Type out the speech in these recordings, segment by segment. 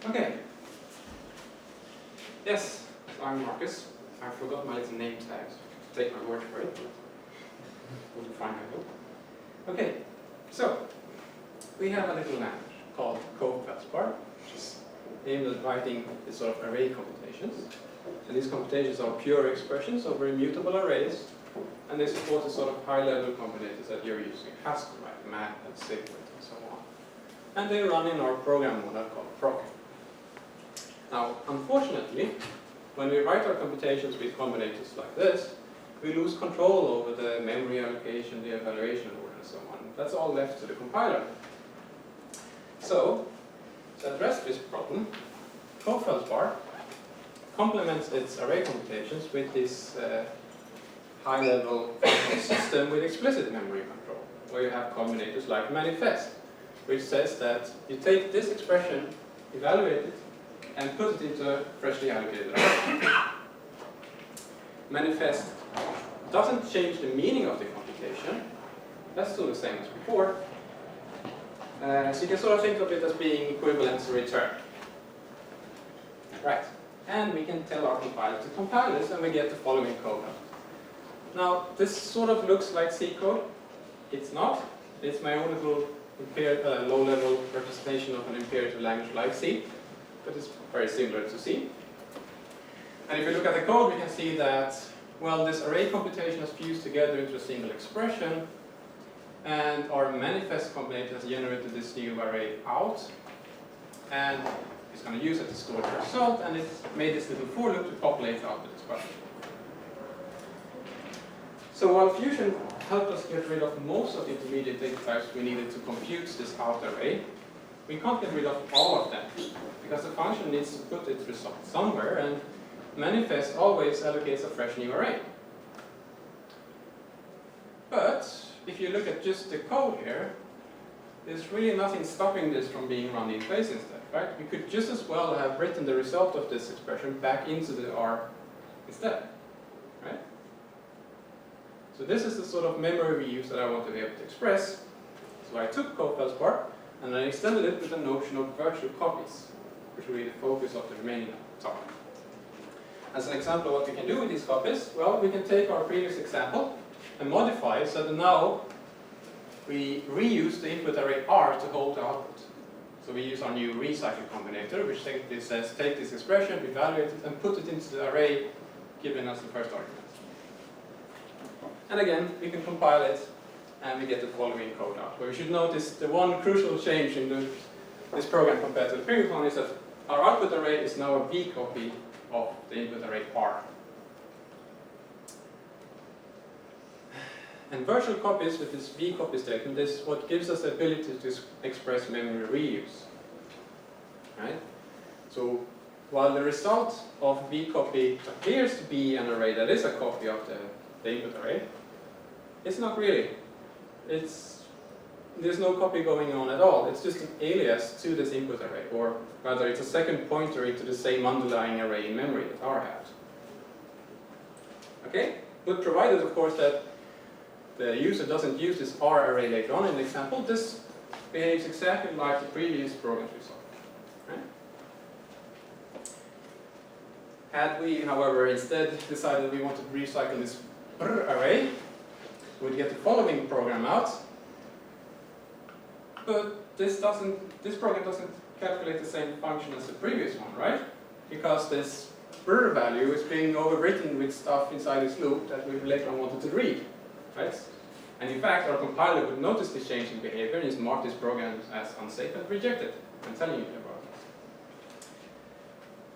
Okay. Yes, so I'm Markus. I forgot my little name tag, so take my word for it. We'll find my book. Okay, so we have a little language called CoFelspar, which is aimed at writing this sort of array computations. And these computations are pure expressions over immutable arrays, and they support the sort of high-level combinators that you're using, Haskell, like math and Sigwit and so on. And they run in our program model called proc. Now, unfortunately, when we write our computations with combinators like this, we lose control over the memory allocation, the evaluation order, and so on. That's all left to the compiler. So, to address this problem, CoFelspar complements its array computations with this high-level system with explicit memory control, where you have combinators like manifest, which says that you take this expression, evaluate it, and put it into a freshly allocated array. Manifest doesn't change the meaning of the computation. That's still the same as before. So you can sort of think of it as being equivalent to return. Right. And we can tell our compiler to compile this, and we get the following code out. Now, this sort of looks like C code. It's not. It's my own little low-level representation of an imperative language like C, but it's very similar to C. And if we look at the code, we can see that, well, this array computation is fused together into a single expression, and our manifest combinator has generated this new array out, and it's going to use it to store the result, and it's made this little for loop to populate the output expression. So while Fusion helped us get rid of most of the intermediate data types we needed to compute this out array, we can't get rid of all of them, because the function needs to put its result somewhere, and manifest always allocates a fresh new array. But if you look at just the code here, there's really nothing stopping this from being run in place instead, right? We could just as well have written the result of this expression back into the R instead, right? So this is the sort of memory reuse that I want to be able to express. So I took CoFelspar and I extended it with the notion of virtual copies, which will be the focus of the remaining talk. As an example of what we can do with these copies, well, we can take our previous example and modify it so that now we reuse the input array R to hold the output. So we use our new recycle combinator, which simply says take this expression, evaluate it, and put it into the array, giving us the first argument. And again, we can compile it, and we get the following code out. Where we should notice the one crucial change in this program compared to the previous one is that our output array is now a V copy of the input array R. And virtual copies with this V copy statement is what gives us the ability to express memory reuse. Right? So while the result of V copy appears to be an array that is a copy of the input array, it's not really. There's no copy going on at all. It's just an alias to this input array, or rather it's a second pointer into the same underlying array in memory that R had. Okay? But provided, of course, that the user doesn't use this R array later on in the example, this behaves exactly like the previous programs we saw. Right? Had we, however, instead decided we wanted to recycle this array, we'd get the following program out. But this program doesn't calculate the same function as the previous one, right? Because this value is being overwritten with stuff inside this loop that we later on wanted to read, right? And in fact, our compiler would notice this change in behavior and just mark this program as unsafe and reject it. I'm telling you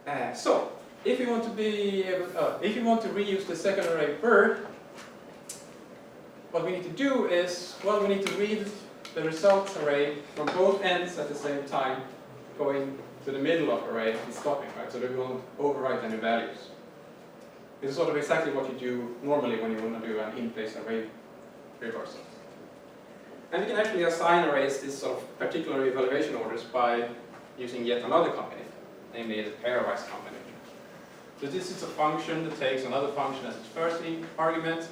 about it. So, if you want to reuse the second array bird, what we need to do is, well, we need to read the results array from both ends at the same time, going to the middle of the array and stopping, right? So that we won't overwrite any values. This is sort of exactly what you do normally when you want to do an in-place array reversal. And we can actually assign arrays these sort of particular evaluation orders by using yet another combinator, namely the pairwise combinator. So this is a function that takes another function as its first argument,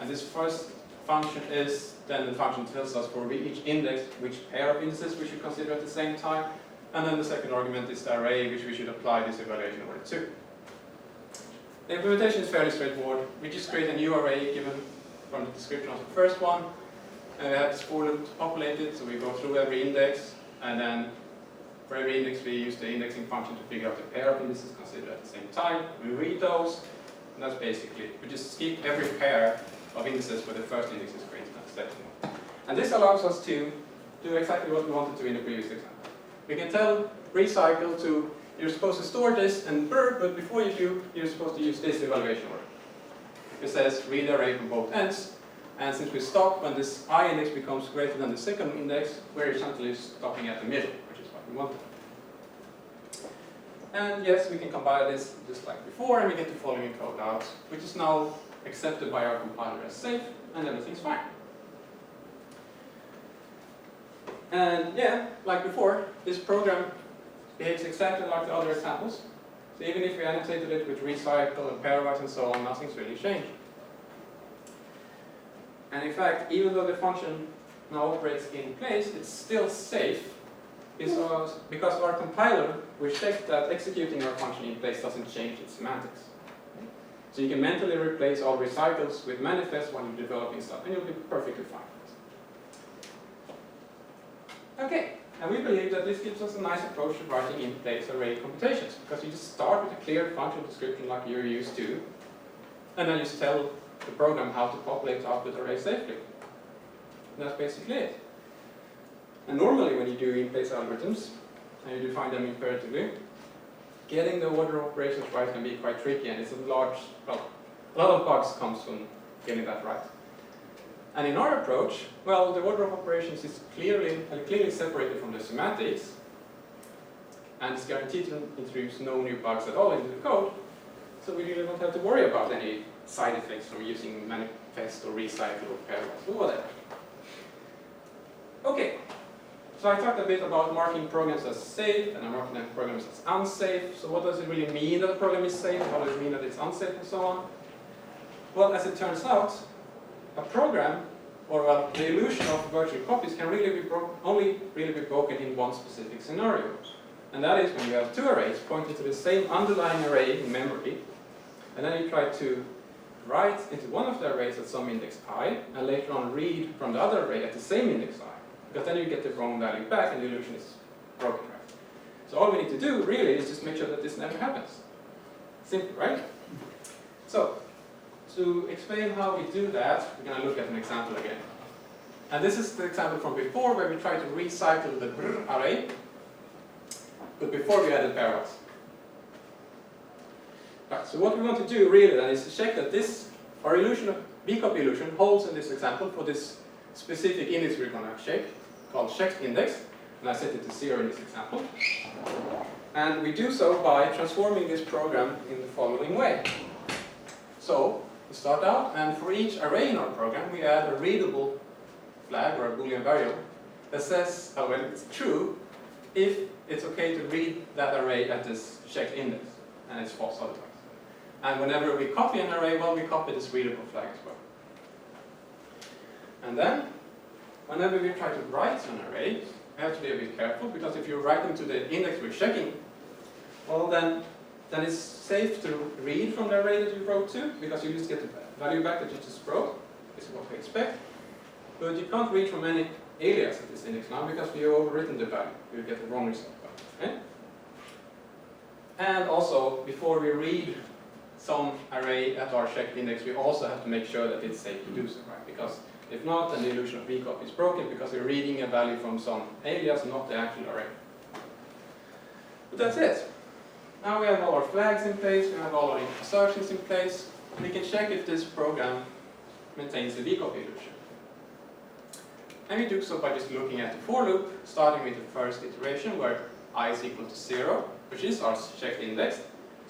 and this first function is then the function tells us for each index which pair of indices we should consider at the same time, And then the second argument is the array which we should apply this evaluation order to. The implementation is fairly straightforward. We just create a new array given from the description of the first one. And we have this for loop to populate it, so we go through every index, and then for every index we use the indexing function to figure out the pair of indices considered at the same time. We read those, and that's basically it. We just skip every pair of indices where the first index is created and the second one. And this allows us to do exactly what we wanted to in the previous example. We can tell recycle to, you're supposed to store this and but before you do, you're supposed to use this evaluation order. It says read the array from both ends, and since we stop when this I index becomes greater than the second index, we're essentially stopping at the middle, which is what we wanted. And yes, we can compile this just like before, and we get the following code out, which is now accepted by our compiler as safe, and everything's fine. And yeah, like before, this program behaves exactly like the other examples. So even if we annotated it with recycle and pairwise and so on, nothing's really changed. And in fact, even though the function now operates in place, it's still safe because our compiler will check that executing our function in place doesn't change its semantics. So you can mentally replace all recycles with manifests when you're developing stuff, and you'll be perfectly fine. Okay, and we believe that this gives us a nice approach to writing in-place array computations, because you just start with a clear function description like you're used to, and then you just tell the program how to populate the output array safely. And that's basically it. And normally when you do in-place algorithms, and you define them imperatively, getting the order of operations right can be quite tricky, and it's a lot of bugs comes from getting that right. And in our approach, well, the order of operations is clearly separated from the semantics, and it's guaranteed to introduce no new bugs at all into the code, so we really don't have to worry about any side effects from using manifest or recycle or pairwise or whatever. Okay, so I talked a bit about marking programs as safe, and I'm marking programs as unsafe. So what does it really mean that a program is safe? How does it mean that it's unsafe, and so on? Well, as it turns out, a program, or well, the illusion of virtual copies can only really be broken in one specific scenario. And that is when you have two arrays pointing to the same underlying array in memory, and then you try to write into one of the arrays at some index I, and later on read from the other array at the same index I. Because then you get the wrong value back and the illusion is broken, right? So all we need to do really is just make sure that this never happens. Simple, right? So, to explain how we do that, we're going to look at an example again. And this is the example from before where we try to recycle the array, but before we added pairwise. Right, so what we want to do really then is to check that our illusion of bcopy illusion holds in this example for this specific index we're going to check, called checked index, and I set it to 0 in this example. And we do so by transforming this program in the following way. So, we start out, and for each array in our program, we add a readable flag or a Boolean variable that says, well, it's true if it's okay to read that array at this checked index, and it's false otherwise. And whenever we copy an array, well, we copy this readable flag as well. And then, whenever we try to write an array, we have to be a bit careful, because if you're writing to the index we're checking, well, then it's safe to read from the array that you wrote to, because you just get the value back that you just wrote. This is what we expect. But you can't read from any alias at this index now, because we have overwritten the value. You'll get the wrong result back. Okay? And also, before we read some array at our checked index, we also have to make sure that it's safe to do so, right? Because if not, then the illusion of bcopy is broken, because we're reading a value from some alias, not the actual array. But that's it. Now we have all our flags in place, we have all our assertions in place, and we can check if this program maintains the bcopy illusion. And we do so by just looking at the for loop, starting with the first iteration where I is equal to 0, which is our checked index.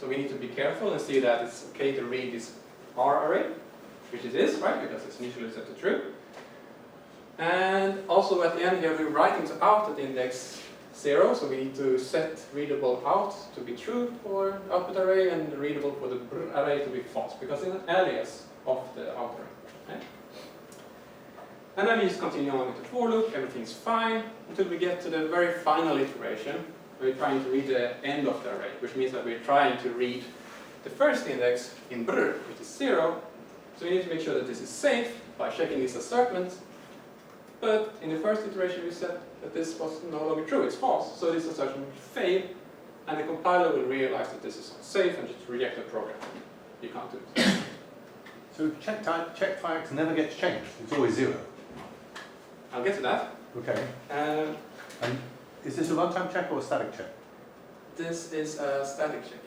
So we need to be careful and see that it's okay to read this R array, which it is, right, because it's initially set to true. And also at the end here we're writing to out at index 0, so we need to set readable out to be true for the output array and readable for the array to be false, because it's an alias of the out array. Okay? And then we just continue on with the for loop, everything's fine, until we get to the very final iteration, we're trying to read the end of the array, which means that we're trying to read the first index in brr, which is 0. So we need to make sure that this is safe by checking these assertments. But in the first iteration we said that this was no longer true, it's false. So this assertion will fail, and the compiler will realize that this is unsafe and just reject the program. You can't do it. So check flags never gets changed, it's always 0. I'll get to that. Okay. And is this a runtime check or a static check? this is a static check.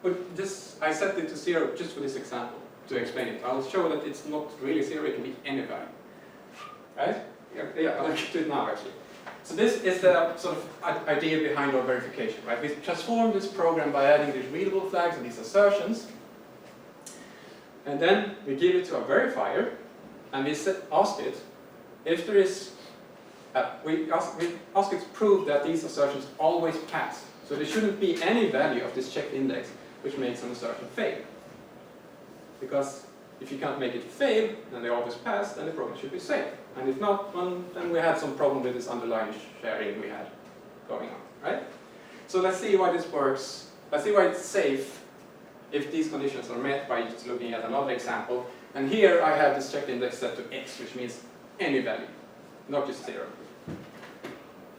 But this, I set it to 0 just for this example, to explain it. I'll show that it's not really 0, it can be any value. Right? Yeah, I'll get to it now actually. So this is the sort of idea behind our verification, right? We transform this program by adding these readable flags and these assertions. And then we give it to a verifier, and we ask it if there is, we ask it to prove that these assertions always pass. So there shouldn't be any value of this checked index which makes an assertion fail. Because if you can't make it fail, and they always pass, then the program should be safe. And if not, then we had some problem with this underlying sharing we had going on, right? So let's see why this works. Let's see why it's safe if these conditions are met by just looking at another example. And here I have this checked index set to x, which means any value, not just 0.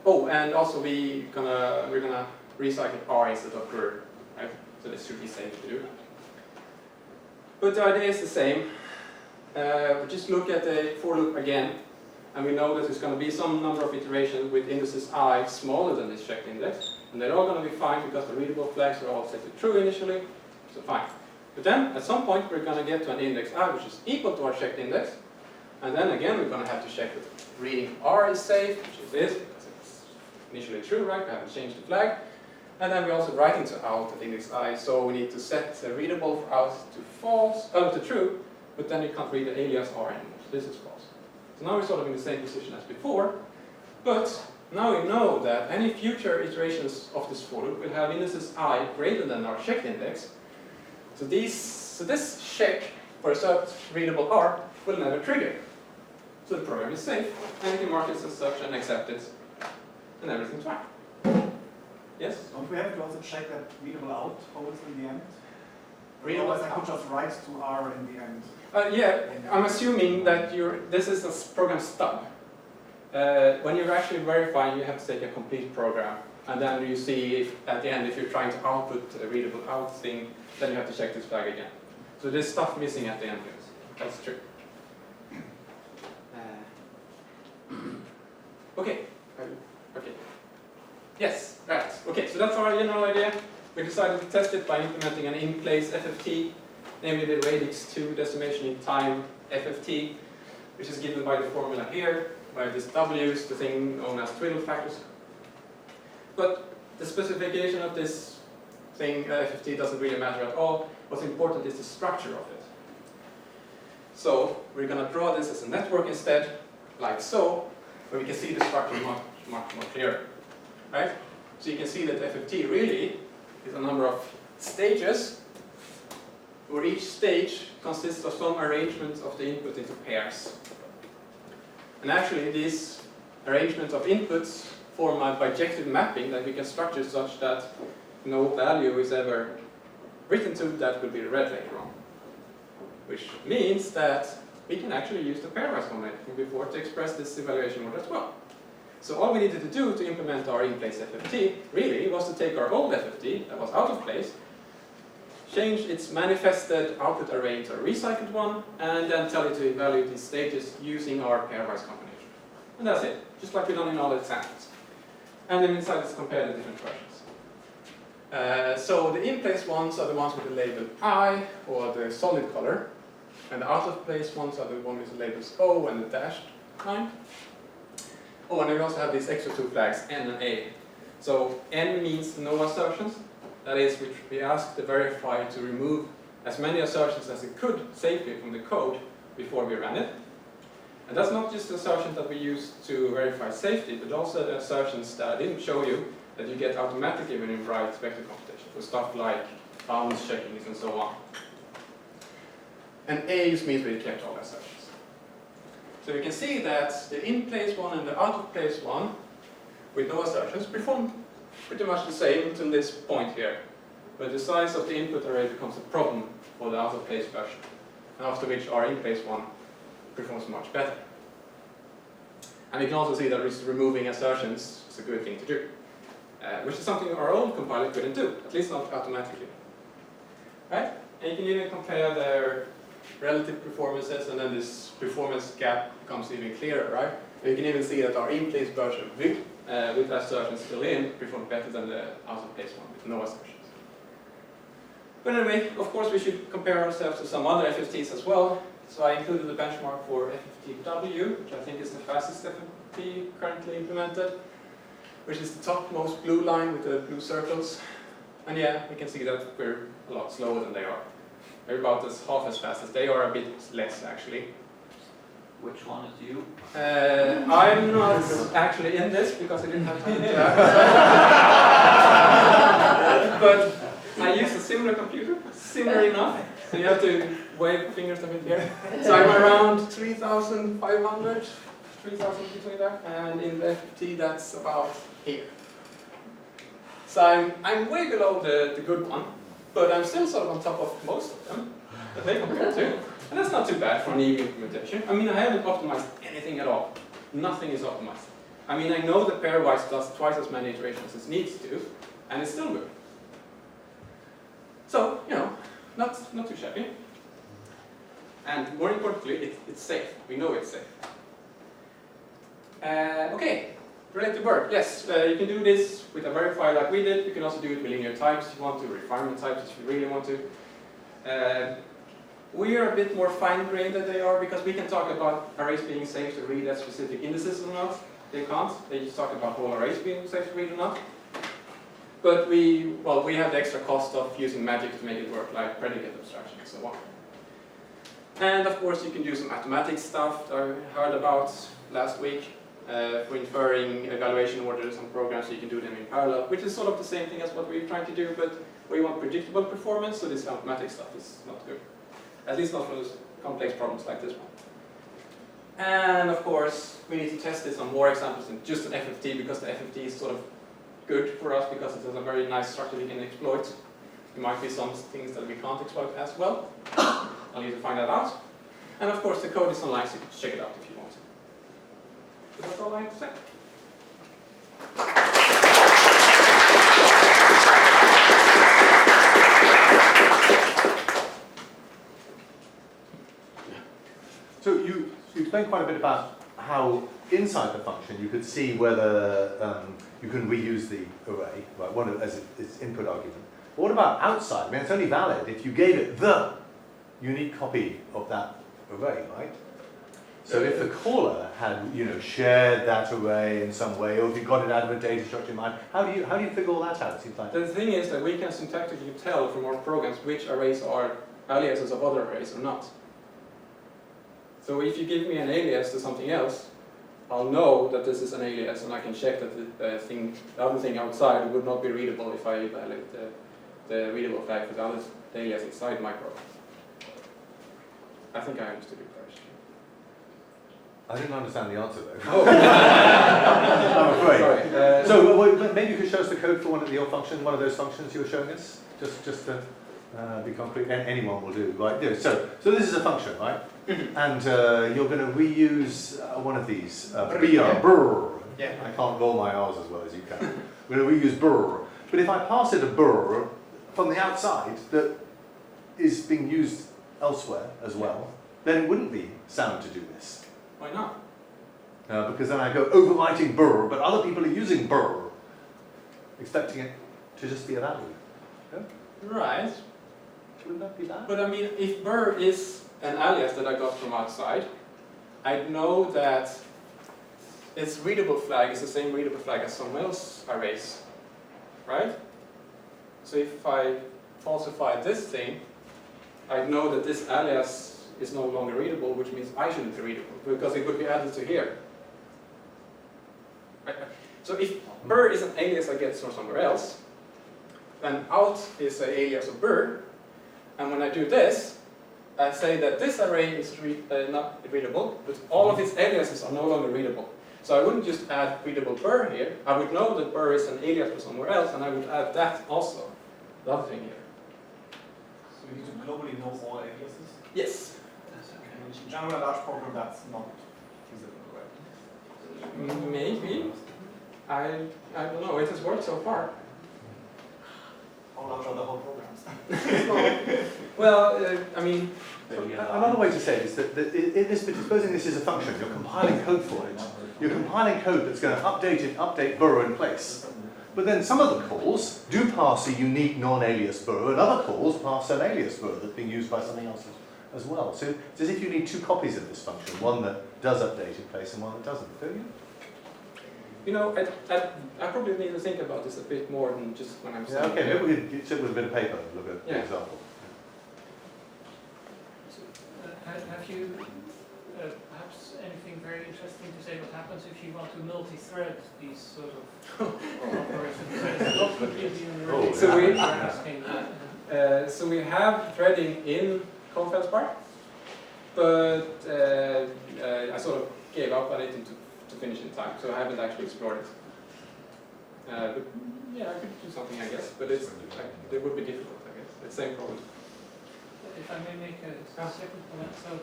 Oh, and also we're gonna recycle r instead of grr, right? So this should be safe to do that. But the idea is the same. We just look at the for loop again, and we know that there's going to be some number of iterations with indices I smaller than this checked index, and they're all going to be fine because the readable flags are all set to true initially, so fine. But then, at some point, we're going to get to an index I which is equal to our checked index, and then again we're going to have to check that reading R is safe, which it is, because it's initially true, right? We haven't changed the flag. And then we also write into out at index I, so we need to set the readable for out to false, to true, but then you can't read the alias R anymore, so this is false. So now we're sort of in the same position as before, but now we know that any future iterations of this for loop will have indices I greater than our checked index. So this check for a set readable R will never trigger. So the program is safe, and you can mark it as such and accept it, and everything's fine. Yes? Don't we have to also check that readable out holds in the end? Readable Otherwise I could just write to R in the end. Yeah, I'm assuming that this is a program stub. When you're actually verifying, you have to take a complete program, and then you see if, at the end, if you're trying to output a readable out thing, then you have to check this flag again. So there's stuff missing at the end here. That's true. Okay. Okay. Yes, right. Okay, so that's our general idea. We decided to test it by implementing an in-place FFT, namely the radix2 decimation in time FFT, which is given by the formula here, where this W is the thing known as twiddle factors. But the specification of this thing, FFT, doesn't really matter at all. What's important is the structure of it. So we're going to draw this as a network instead, like so, where we can see the structure much more clearer. Right? So you can see that FFT really is a number of stages, where each stage consists of some arrangement of the input into pairs. And actually this arrangement of inputs form a bijective mapping that we can structure such that no value is ever written to that will be read later on. Which means that we can actually use the pairwise combination before to express this evaluation mode as well. So all we needed to do to implement our in-place FFT, really, was to take our old FFT that was out of place, change its manifested output array to a recycled one, and then tell it to evaluate these stages using our pairwise combination. And that's it, just like we've done in all the examples. And then inside let's compare the different versions. So the in-place ones are the ones with the label I, or the solid color, and the out-of-place ones are the ones with the labels O and the dashed line. Oh, and we also have these extra two flags, N and A. So N means no assertions. That is, we ask the verifier to remove as many assertions as it could safely from the code before we run it. And that's not just the assertions that we use to verify safety, but also the assertions that I didn't show you that you get automatically when you write vector computation, for stuff like bounds checkings and so on. And A just means we kept all the assertions. So we can see that the in-place one and the out-of-place one with no assertions perform pretty much the same until this point here, where the size of the input array becomes a problem for the out-of-place version, and after which our in-place one performs much better. And you can also see that removing assertions is a good thing to do, which is something our old compiler couldn't do, at least not automatically. Right? And you can even compare their relative performances, and then this performance gap becomes even clearer, right? And you can even see that our in-place version with assertions still in performed better than the out-of-place one with no assertions. But anyway, of course we should compare ourselves to some other FFTs as well. So I included the benchmark for FFTW, which I think is the fastest FFT currently implemented, which is the topmost blue line with the blue circles. And yeah, we can see that we're a lot slower than they are. We're about half as fast as they are, a bit less actually. Which one is you? I'm not actually in this because I didn't have time to interact. But I use a similar computer, similar enough. So you have to wave fingers a bit here. So I'm around 3,500, 3,000 between there, and in the FFT that's about here. So I'm way below the good one, but I'm still sort of on top of most of them that they compare to. And that's not too bad for an EV implementation. I mean, I haven't optimized anything at all. Nothing is optimized. I mean, I know the pairwise does twice as many iterations as it needs to, and it's still good. So, you know, not too shabby. And more importantly, it's safe. We know it's safe. Okay, related work. Yes, you can do this with a verifier like we did. You can also do it with linear types if you want to, refinement types if you really want to. We are a bit more fine-grained than they are because we can talk about arrays being safe to read as specific indices or not. They can't. They just talk about whole arrays being safe to read or not. But we have the extra cost of using magic to make it work, like predicate abstraction and so on. And of course, you can do some mathematics stuff that I heard about last week for inferring evaluation orders on programs. So you can do them in parallel, which is sort of the same thing as what we're trying to do, but we want predictable performance, so this mathematics stuff is not good. At least not for those complex problems like this one. And of course, we need to test this on more examples than just an FFT, because the FFT is sort of good for us because it has a very nice structure we can exploit. There might be some things that we can't exploit as well. I'll need to find that out. And of course, the code is online, so you can check it out if you want to. So that's all I have to say. So you explained quite a bit about how inside the function you could see whether you can reuse the array, right, as its input argument. But what about outside? I mean, it's only valid if you gave it the unique copy of that array, right? So if the caller had, shared that array in some way, or if you got it out of a data structure in mind, how do you figure all that out? It seems like the thing is that we can syntactically tell from our programs which arrays are aliases of other arrays or not. So if you give me an alias to something else, I'll know that this is an alias, and I can check that the other thing outside would not be readable if I evaluate the readable flag for the other alias inside my program. I think I understood your question. I didn't understand the answer though. Oh. I'm afraid. Sorry. So maybe you could show us the code for one of those functions you were showing us, just to be concrete. Anyone will do, right? Yeah, so this is a function, right? And you're going to reuse one of these. Brr. Yeah. I can't roll my R's as well as you can. We're going to reuse brr. But if I pass it a brr from the outside that is being used elsewhere as well, then it wouldn't be sound to do this. Why not? Because then I go overwriting brr, but other people are using brr, expecting it to just be a value. Yeah? Right. Wouldn't that be bad? But I mean, if brr is an alias that I got from outside, I know that its readable flag is the same readable flag as someone else's arrays, right? So if I falsify this thing, I know that this alias is no longer readable, which means I shouldn't be readable, because it would be added to here. Right? So if brr is an alias I get from somewhere else, then out is an alias of brr, and when I do this, I say that this array is not readable, but all of its aliases are no longer readable. So I wouldn't just add readable Burr here. I would know that Burr is an alias for somewhere else, and I would add that also. The other thing here. So you need to globally know all aliases? Yes. In general, a large program, that's not feasible, right? Maybe. I don't know. It has worked so far. How large are the whole programs? Well, I mean, Another way to say it is that supposing this is a function, you're compiling code for it. You're compiling code that's going to update Burr in place. But then some of the calls do pass a unique non-alias Burr, and other calls pass an alias Burr that's being used by something else as well. So it's as if you need two copies of this function, one that does update in place and one that doesn't, don't you? you know, I probably need to think about this a bit more than just when I'm saying. Yeah, okay, maybe we could sit with a bit of paper and look at the example. Have you perhaps anything very interesting to say what happens if you want to multi-thread these sort of operations? So we have threading in conf-spark, but I sort of gave up on it to finish in time, so I haven't actually explored it. But yeah, I could do something, I guess, but it's it would be difficult, I guess. It's the same problem. If I may make a second comment, so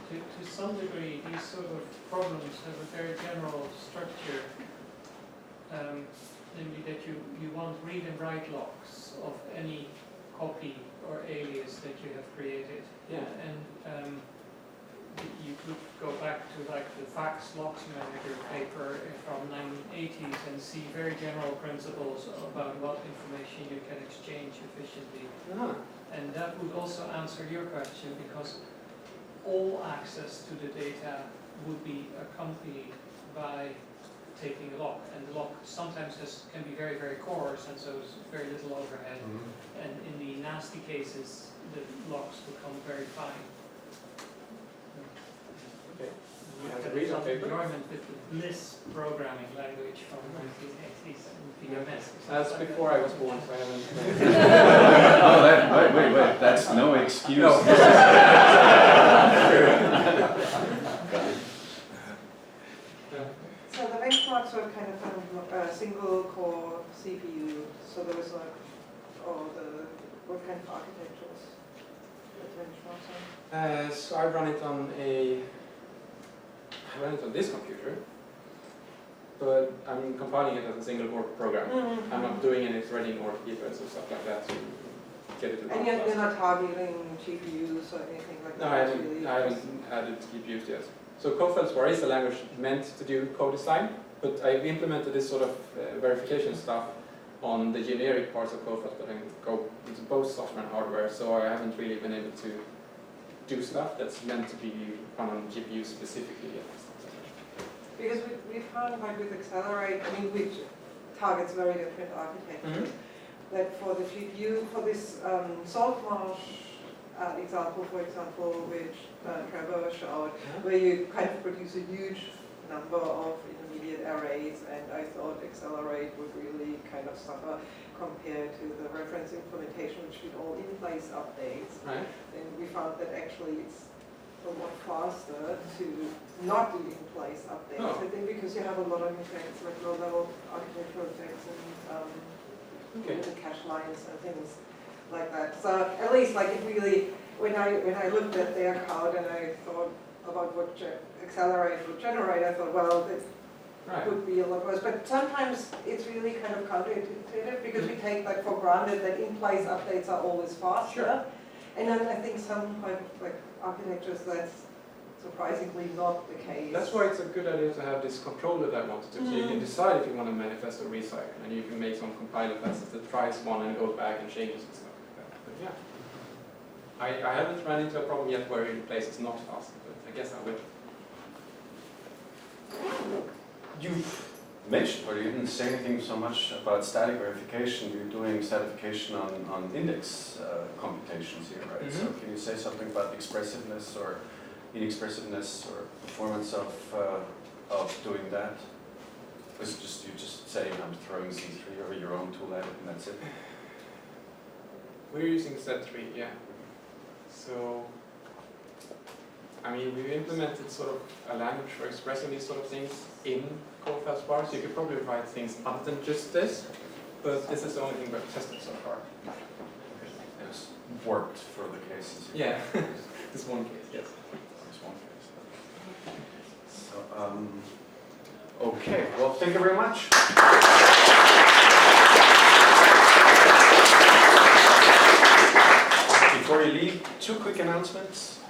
to some degree these sort of problems have a very general structure, namely that you want read and write locks of any copy or alias that you have created. Yeah. And you could go back to like the fax locks manager paper from 1980s and see very general principles about what information you can exchange efficiently. Ah. And that would also answer your question, because all access to the data would be accompanied by taking a lock, and the lock sometimes can be very, very coarse, and so there's very little overhead. And in the nasty cases, the locks become very fine. Okay. There is some enjoyment with the Bliss programming language from 1980s and PMS. That's before I was born, so I haven't. Oh, wait, that's no excuse. No. So the benchmarks were kind of single core CPU. So there was like, what kind of architectures the benchmarks on? So I run it on this computer, but I'm compiling it as a single core program. Mm-hmm. I'm not doing any threading or difference or stuff like that to get it to run. And yet you're not targeting GPUs or anything like No, that? I haven't added GPUs yet. So CoFelsbar is a language meant to do co-design, but I've implemented this sort of verification stuff on the generic parts of CoFels, but I can go into both software and hardware, so I haven't really been able to do stuff that's meant to be run on GPU specifically yet. Because we found, like with Accelerate, I mean, which targets very different architectures, that for the GPU, for this Saltmarsh example, for example, which Trevor showed, where you kind of produce a huge number of intermediate arrays, and I thought Accelerate would really kind of suffer compared to the reference implementation, which did all in-place updates. Right. And we found that actually it's a lot faster to not do in-place updates. Oh. I think because you have a lot of effects, like low-level architectural effects and the cache lines and things like that. So at least like it really, when I looked at their code and I thought about what Accelerate would generate, I thought, well, it would be a lot worse. But sometimes it's really kind of counterintuitive because we take that for granted that in-place updates are always faster. Sure. And then I think some kind of like architectures that's surprisingly not the case. That's why it's a good idea to have this controller that I wanted to. So you can decide if you want to manifest or recycle, and you can make some compiler classes that tries one and goes back and changes and stuff like that. But yeah, I haven't run into a problem yet where in place is not fast, but I guess I will. You mentioned, or you didn't say anything so much about static verification. You're doing certification on index computations here, right? So can you say something about expressiveness or inexpressiveness or performance of doing that? Or is it just you just saying I'm throwing Z3 or your own tool at it and that's it? We're using Z3, yeah. So I mean, we've implemented sort of a language for expressing these sort of things in Cold bar, so you could probably write things other than just this, but this is the only thing we've tested so far. It's worked for the cases. Yeah, this one case, yes. This one case. So, okay, well, thank you very much. Before you leave, 2 quick announcements.